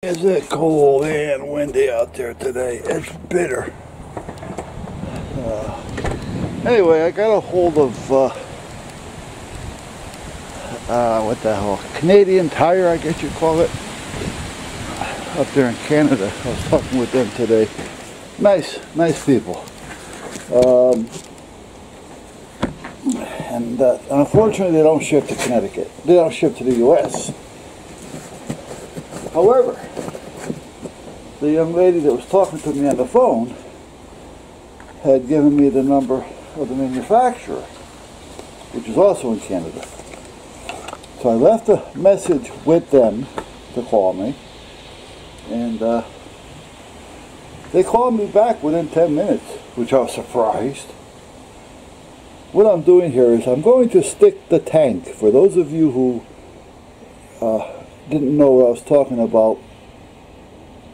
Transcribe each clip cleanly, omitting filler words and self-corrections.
Is it cold and windy out there today? It's bitter. Anyway, I got a hold of what the hell, Canadian Tire, I guess you call it, up there in Canada. I was talking with them today. Nice people. And unfortunately, they don't ship to Connecticut. They don't ship to the U.S. However, the young lady that was talking to me on the phone had given me the number of the manufacturer, which is also in Canada. So I left a message with them to call me, and they called me back within 10 minutes, which I was surprised. What I'm doing here is I'm going to stick the tank. For those of you who didn't know what I was talking about,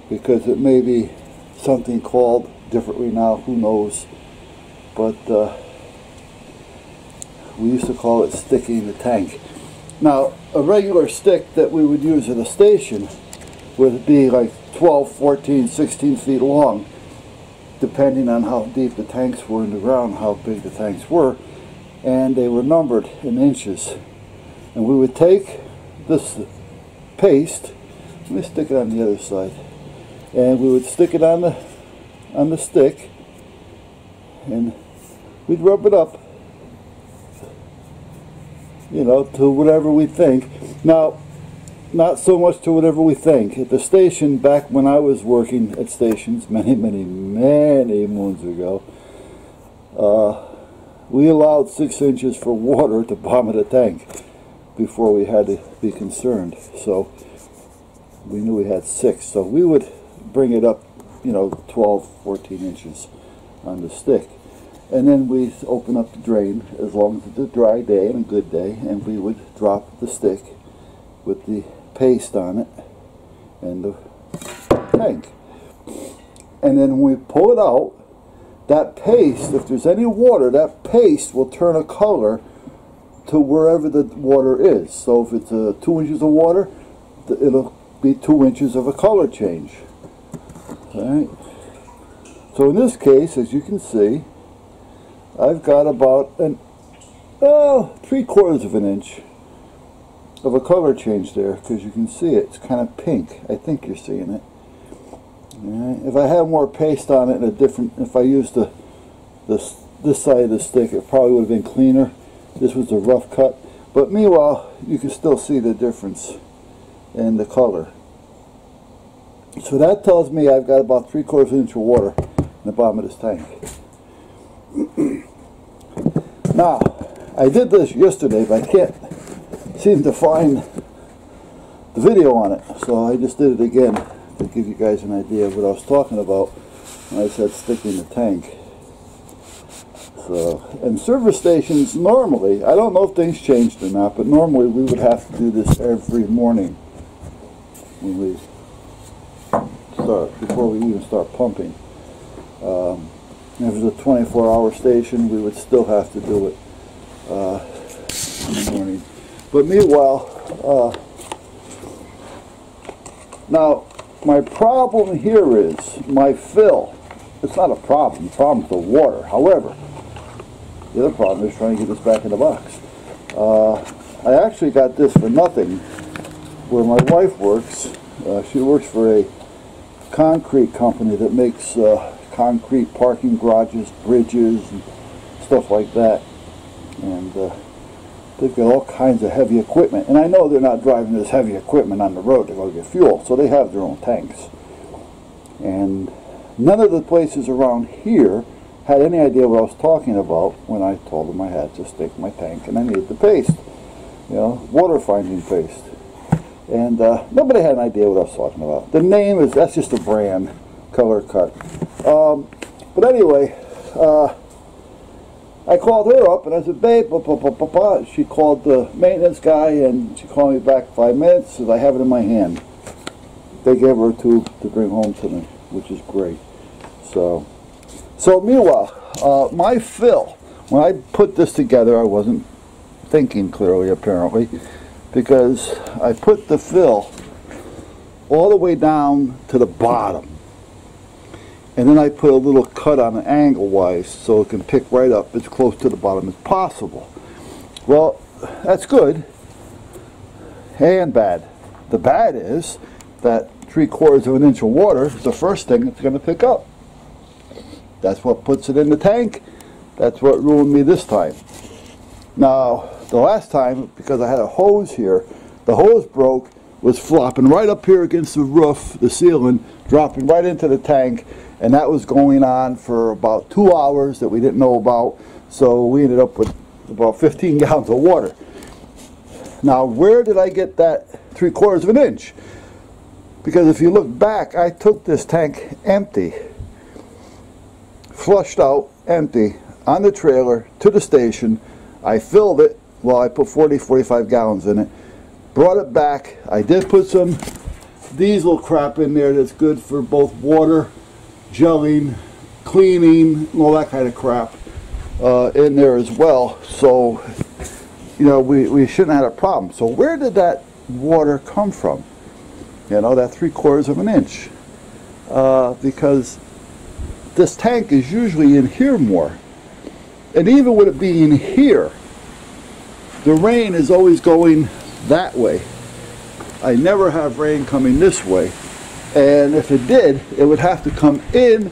because it may be something called differently now, who knows, but we used to call it sticking the tank. Now, a regular stick that we would use at a station would be like 12, 14, 16 feet long, depending on how deep the tanks were in the ground, how big the tanks were, and they were numbered in inches. And we would take this paste, let me stick it on the other side, and we would stick it on the stick, and we'd rub it up, you know, to whatever we think. Now, not so much to whatever we think. At the station, back when I was working at stations many moons ago, we allowed 6 inches for water to bottom of the tank before we had to be concerned. So we knew we had 6. So we would bring it up, you know, 12, 14 inches on the stick. And then we open up the drain as long as it's a dry day and a good day, and we would drop the stick with the paste on it and the tank. And then when we pull it out, that paste, if there's any water, that paste will turn a color to wherever the water is. So if it's 2 inches of water, it'll be 2 inches of a color change. Alright. So in this case, as you can see, I've got about 3/4 of an inch of a color change there, because you can see it. It's kind of pink. I think you're seeing it. Alright. If I had more paste on it in a different, if I used this side of the stick, it probably would have been cleaner. This was a rough cut, but meanwhile you can still see the difference in the color. So that tells me I've got about 3/4 inch of water in the bottom of this tank. Now, I did this yesterday, but I can't seem to find the video on it, so I just did it again to give you guys an idea of what I was talking about when I said sticking the tank. So, and service stations normally, I don't know if things changed or not, but normally we would have to do this every morning when we start, before we even start pumping. If it was a 24-hour station, we would still have to do it in the morning. But meanwhile, now my problem here is my fill. It's not a problem. The problem is the water. However, the other problem is trying to get this back in the box. I actually got this for nothing where my wife works. She works for a concrete company that makes concrete parking garages, bridges, and stuff like that. And they've got all kinds of heavy equipment. And I know they're not driving this heavy equipment on the road to go get fuel, so they have their own tanks. And none of the places around here had any idea what I was talking about when I told them I had to stick my tank and I needed the paste, you know, water finding paste. And nobody had an idea what I was talking about. The name is, that's just a brand, Color Cut. But anyway, I called her up and I said, babe, blah, blah, blah, blah, blah. She called the maintenance guy and she called me back 5 minutes, says I have it in my hand. They gave her 2 to bring home to me, which is great. So meanwhile, my fill, when I put this together, I wasn't thinking clearly apparently, because I put the fill all the way down to the bottom. And then I put a little cut on it angle-wise so it can pick right up as close to the bottom as possible. Well, that's good and bad. The bad is that 3/4 of an inch of water is the first thing it's going to pick up. That's what puts it in the tank. That's what ruined me this time. Now, the last time, because I had a hose here, the hose broke, was flopping right up here against the roof, the ceiling, dropping right into the tank, and that was going on for about 2 hours that we didn't know about, so we ended up with about 15 gallons of water. Now, where did I get that 3/4 of an inch? Because if you look back, I took this tank empty, flushed out, empty, on the trailer to the station. I filled it, well, I put 45 gallons in it, brought it back. I did put some diesel crap in there that's good for both water, gelling, cleaning, all that kind of crap in there as well. So, you know, we shouldn't have had a problem. So where did that water come from? You know, that 3/4 of an inch. Because this tank is usually in here more. And even with it being here, the rain is always going that way. I never have rain coming this way. And if it did, it would have to come in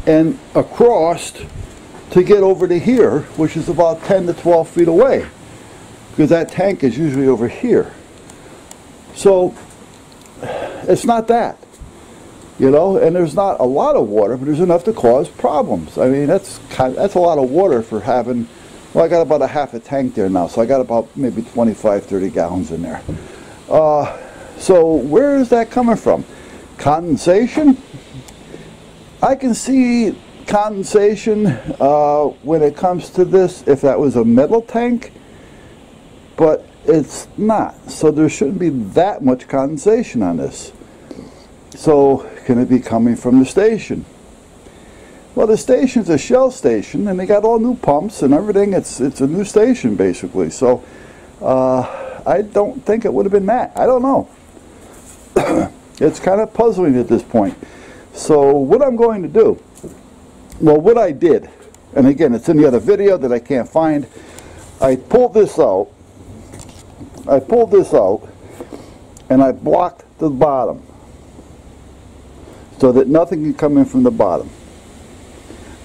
and across to get over to here, which is about 10 to 12 feet away. Because that tank is usually over here. So, it's not that. You know, and there's not a lot of water, but there's enough to cause problems. I mean, that's a lot of water for having, well, I got about a half a tank there now, so I got about maybe 25, 30 gallons in there. So where is that coming from? Condensation? I can see condensation when it comes to this, if that was a metal tank, but it's not. So there shouldn't be that much condensation on this. So, can it be coming from the station? Well, the station's a Shell station, and they got all new pumps and everything. It's a new station, basically. So, I don't think it would have been that. I don't know. It's kind of puzzling at this point. So, what I'm going to do, well, what I did, and again, it's in the other video that I can't find, I pulled this out, and I blocked the bottom, so that nothing can come in from the bottom.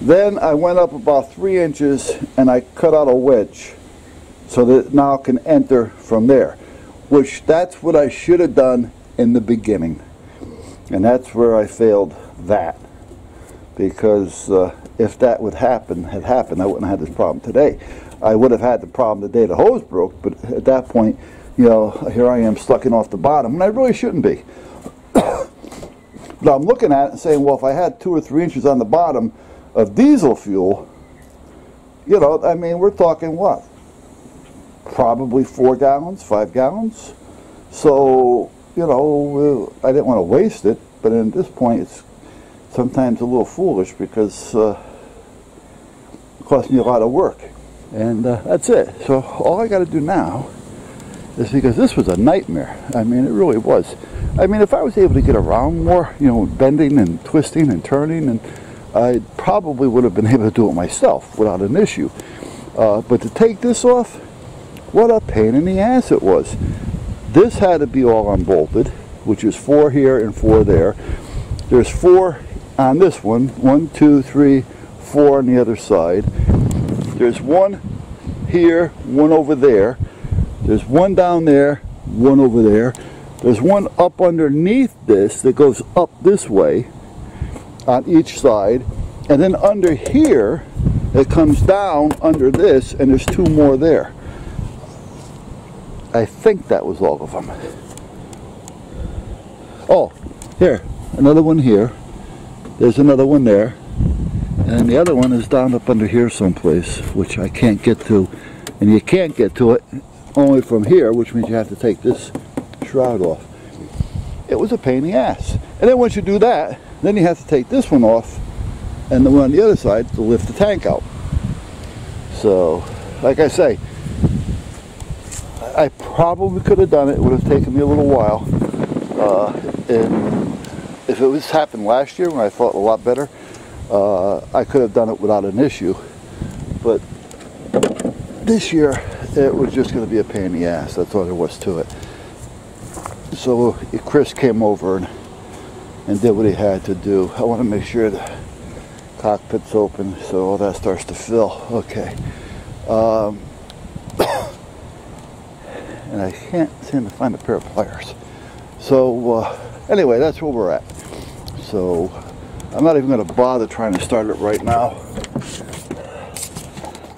Then I went up about 3 inches and I cut out a wedge so that it now can enter from there, which that's what I should have done in the beginning, and that's where I failed that, because if that had happened, I wouldn't have had this problem today. I would have had the problem the day the hose broke, but at that point, you know, here I am sucking off the bottom, and I really shouldn't be. But I'm looking at it and saying, well, if I had 2 or 3 inches on the bottom of diesel fuel, you know, I mean, we're talking what? Probably 4 gallons, 5 gallons. So, you know, I didn't want to waste it, but at this point, it's sometimes a little foolish because it costs me a lot of work. And that's it. So all I got to do now is, because this was a nightmare. I mean, it really was. I mean, if I was able to get around more, you know, bending and twisting and turning, and I probably would have been able to do it myself without an issue. But to take this off, what a pain in the ass it was. This had to be all unbolted, which is 4 here and 4 there. There's 4 on this one. 1, 2, 3, 4 on the other side. There's 1 here, 1 over there. There's 1 down there, 1 over there. There's 1 up underneath this that goes up this way on each side. And then under here, it comes down under this, and there's 2 more there. I think that was all of them. Oh, here, another one here. There's another one there. And the other one is down up under here someplace, which I can't get to. And you can't get to it only from here, which means you have to take this shroud off. It was a pain in the ass. And then once you do that, then you have to take this one off and the one on the other side to lift the tank out. So, like I say, I probably could have done it. It would have taken me a little while. And if it was happened last year when I felt a lot better, I could have done it without an issue. But this year, it was just going to be a pain in the ass. That's all there was to it. So Chris came over and did what he had to do. I want to make sure the cockpit's open so all that starts to fill. Okay. And I can't seem to find a pair of pliers. So anyway, that's where we're at. So I'm not even going to bother trying to start it right now.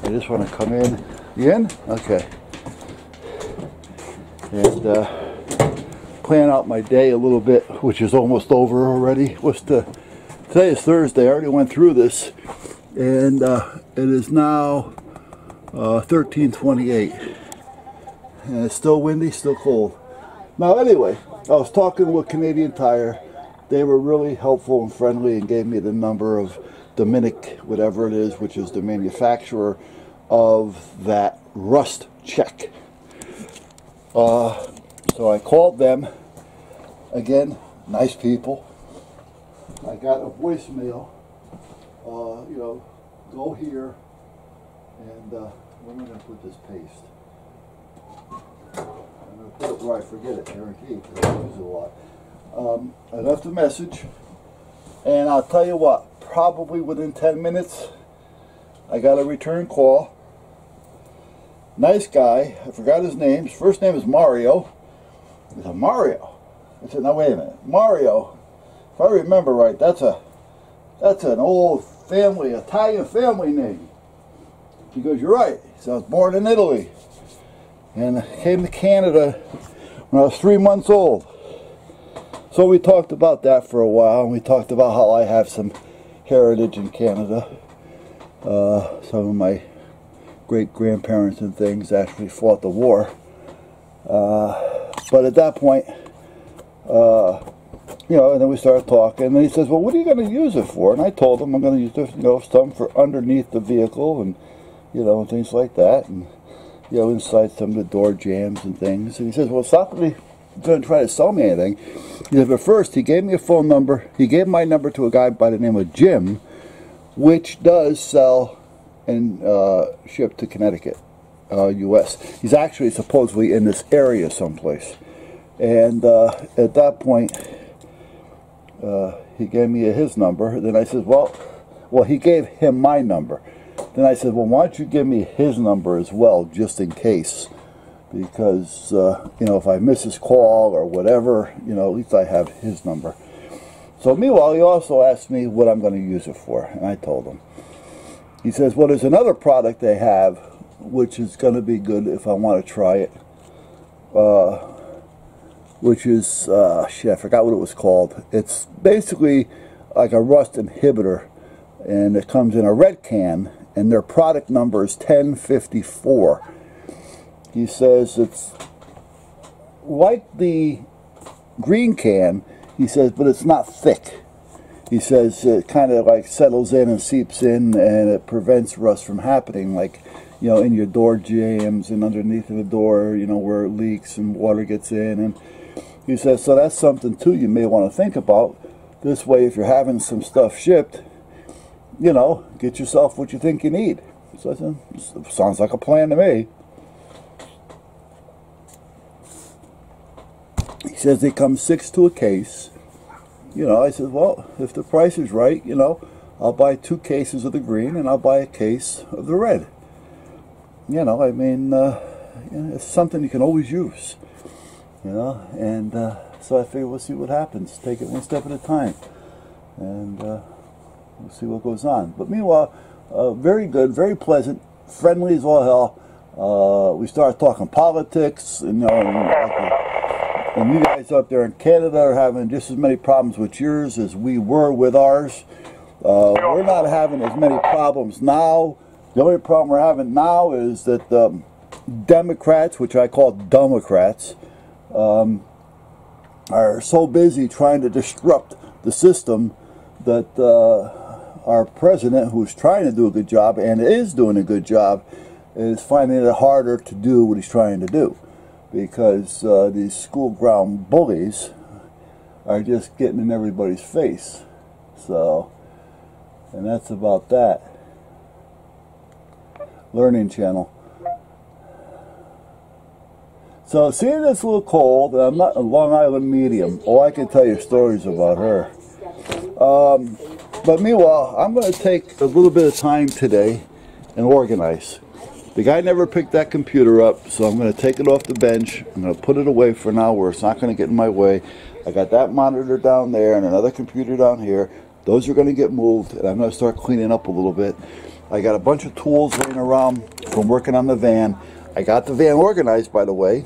I just want to come in. You in? Okay. And plan out my day a little bit, which is almost over already. Today is Thursday. I already went through this, and it is now 13:28, and it's still windy, still cold. Now anyway, I was talking with Canadian Tire. They were really helpful and friendly and gave me the number of Dominic, whatever it is, which is the manufacturer of that rust check. So I called them. Again, nice people. I got a voicemail, you know, go here, and where am I going to put this paste? I'm going to put it where I forget it, guaranteed, because I use it a lot. I left a message, and I'll tell you what, probably within 10 minutes, I got a return call. Nice guy, I forgot his name. His first name is Mario. I said, Mario? I said, now wait a minute, Mario, if I remember right, that's an old family, Italian family name. He goes, you're right. He said, I was born in Italy, and I came to Canada when I was 3 months old. So we talked about that for a while, and we talked about how I have some heritage in Canada. Some of my great-grandparents and things actually fought the war. But at that point, you know, and then we started talking, and then he says, well, what are you going to use it for? And I told him I'm going to use it, you know, some for underneath the vehicle, and, you know, and things like that, and, you know, inside some of the door jambs and things. And he says, well, stop me going to try to sell me anything. He said, but first, he gave me a phone number. He gave my number to a guy by the name of Jim, which does sell and ship to Connecticut, U.S. He's actually supposedly in this area someplace. And at that point, he gave me his number. Then I said, well, he gave him my number. Then I said, well, why don't you give me his number as well, just in case? Because, you know, if I miss his call or whatever, you know, at least I have his number. So meanwhile, he also asked me what I'm going to use it for, and I told him. He says, well, there's another product they have, which is going to be good if I want to try it, which is, shit, I forgot what it was called. It's basically like a rust inhibitor, and it comes in a red can, and their product number is 1054. He says it's like the green can, he says, but it's not thick. He says it kind of like settles in and seeps in, and it prevents rust from happening, like, you know, in your door jambs and underneath the door, you know, where it leaks and water gets in. And he says, so that's something too you may want to think about. This way, if you're having some stuff shipped, you know, get yourself what you think you need. So I said, sounds like a plan to me. He says they come 6 to a case. You know, I said, well, if the price is right, you know, I'll buy 2 cases of the green and I'll buy a case of the red. You know, I mean, you know, it's something you can always use. You know, and so I figure we'll see what happens. Take it one step at a time. And we'll see what goes on. But meanwhile, very good, very pleasant, friendly as all hell. We started talking politics, you know, and you guys up there in Canada are having just as many problems with yours as we were with ours. We're not having as many problems now. The only problem we're having now is that Democrats, which I call Democrats, are so busy trying to disrupt the system that our president, who's trying to do a good job and is doing a good job, is finding it harder to do what he's trying to do. Because these school ground bullies are just getting in everybody's face. So, and that's about that. Learning channel. So, seeing it's a little cold, and I'm not a Long Island medium. Oh, I can tell you stories about her. But meanwhile, I'm going to take a little bit of time today and organize. The guy never picked that computer up, so I'm going to take it off the bench. I'm going to put it away for now where it's not going to get in my way. I got that monitor down there and another computer down here. Those are going to get moved, and I'm going to start cleaning up a little bit. I got a bunch of tools laying around from working on the van. I got the van organized, by the way.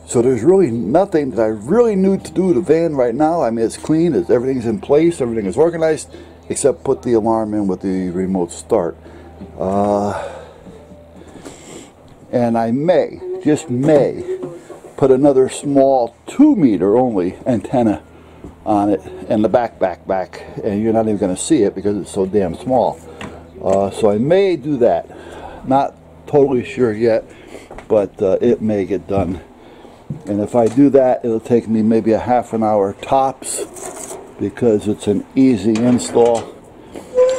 So there's really nothing that I really need to do to the van right now. I mean, it's clean, everything's in place, everything is organized, except put the alarm in with the remote start. And I may, just may, put another small 2-meter only antenna on it and the back, and you're not even going to see it because it's so damn small. So I may do that. Not totally sure yet, but it may get done. And if I do that, it'll take me maybe a half an hour tops because it's an easy install,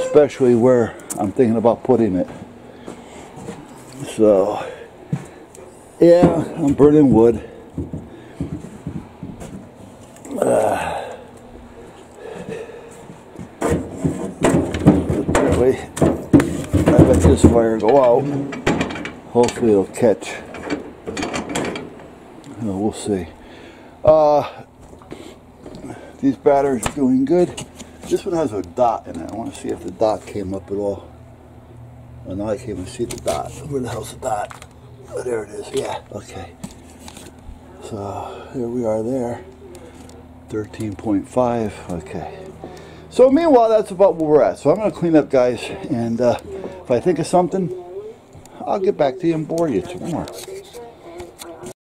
especially where I'm thinking about putting it. So, yeah, I'm burning wood. Apparently, I let this wire go out. Hopefully it'll catch. We'll see. These batteries are doing good. This one has a dot in it. I want to see if the dot came up at all. Oh, now I can't even see the dot. Where the hell's the dot? Oh, there it is. Yeah. Okay. So here we are there. 13.5. Okay. So meanwhile, that's about where we're at. So I'm going to clean up, guys. And if I think of something, I'll get back to you and bore you some more.